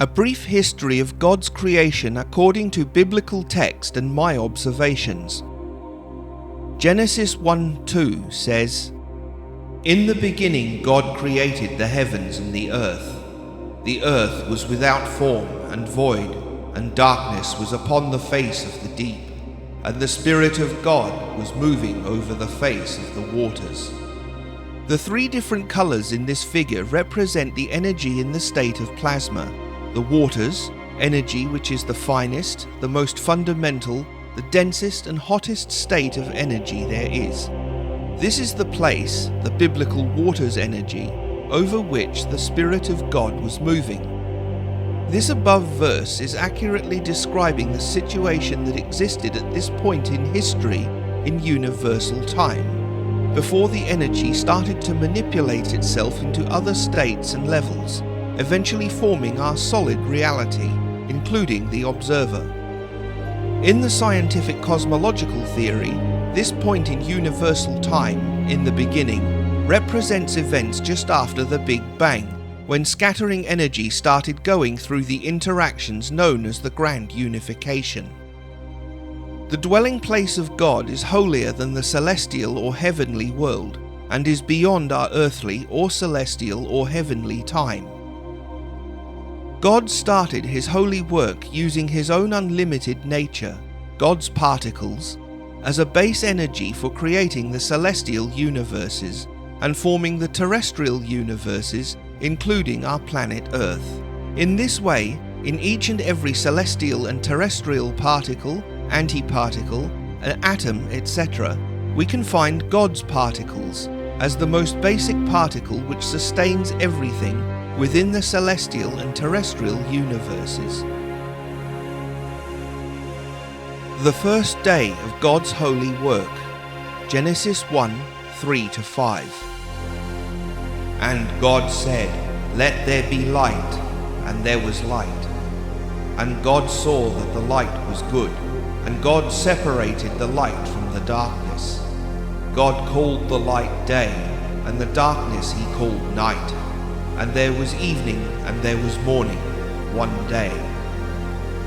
A brief history of God's creation according to biblical text and my observations. Genesis 1:2 says, "In the beginning God created the heavens and the earth. The earth was without form and void, and darkness was upon the face of the deep, and the Spirit of God was moving over the face of the waters." The three different colors in this figure represent the energy in the state of plasma. The waters, energy which is the finest, the most fundamental, the densest and hottest state of energy there is. This is the place, the biblical waters energy, over which the Spirit of God was moving. This above verse is accurately describing the situation that existed at this point in history in universal time, before the energy started to manipulate itself into other states and levels, eventually forming our solid reality, including the observer. In the scientific cosmological theory, this point in universal time, in the beginning, represents events just after the Big Bang, when scattering energy started going through the interactions known as the Grand Unification. The dwelling place of God is holier than the celestial or heavenly world, and is beyond our earthly or celestial or heavenly time. God started his holy work using his own unlimited nature, God's particles, as a base energy for creating the celestial universes and forming the terrestrial universes, including our planet Earth. In this way, in each and every celestial and terrestrial particle, antiparticle, an atom, etc., we can find God's particles as the most basic particle which sustains everything within the celestial and terrestrial universes. The first day of God's holy work. Genesis 1:3-5. "And God said, Let there be light, and there was light. And God saw that the light was good, and God separated the light from the darkness. God called the light day, and the darkness he called night. And there was evening and there was morning, one day."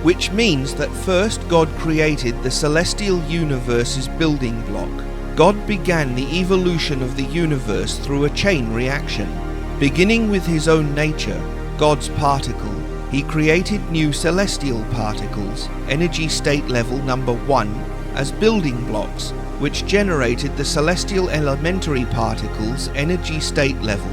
Which means that first God created the celestial universe's building block. God began the evolution of the universe through a chain reaction. Beginning with his own nature, God's particle, he created new celestial particles, energy state level number 1, as building blocks, which generated the celestial elementary particles energy state level,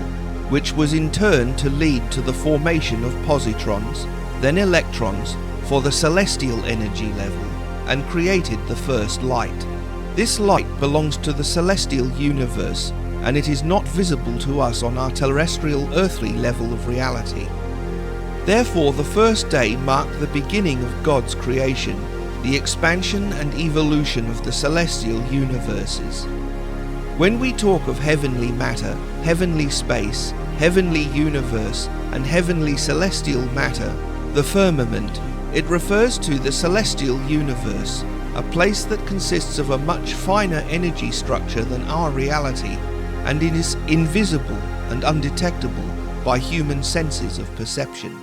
which was in turn to lead to the formation of positrons, then electrons, for the celestial energy level, and created the first light. This light belongs to the celestial universe, and it is not visible to us on our terrestrial earthly level of reality. Therefore, the first day marked the beginning of God's creation, the expansion and evolution of the celestial universes. When we talk of heavenly matter, heavenly space, heavenly universe, and heavenly celestial matter, the firmament, it refers to the celestial universe, a place that consists of a much finer energy structure than our reality, and it is invisible and undetectable by human senses of perception.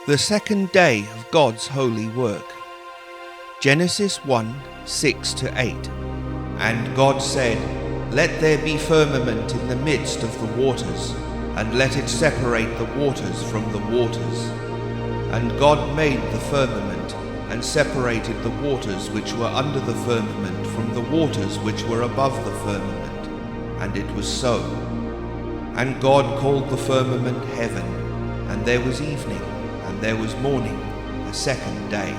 The second day of God's holy work. Genesis 1:6-8. "And God said, Let there be firmament in the midst of the waters, and let it separate the waters from the waters. And God made the firmament, and separated the waters which were under the firmament from the waters which were above the firmament. And it was so. And God called the firmament heaven. And there was evening, and there was morning, the second day."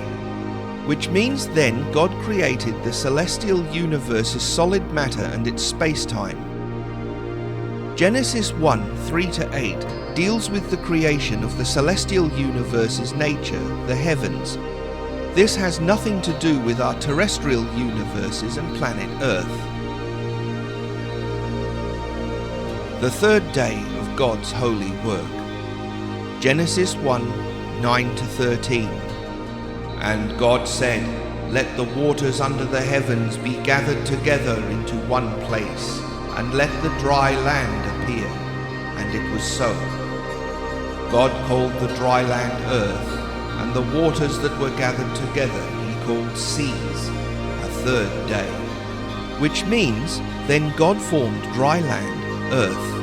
Which means then God created the celestial universe's solid matter and its space-time. Genesis 1:3-8 deals with the creation of the celestial universe's nature, the heavens. This has nothing to do with our terrestrial universes and planet Earth. The third day of God's holy work. Genesis 1:9-13. "And God said, Let the waters under the heavens be gathered together into one place, and let the dry land appear. and it was so. God called the dry land earth, and the waters that were gathered together he called seas, a third day. Which means, then God formed dry land, earth,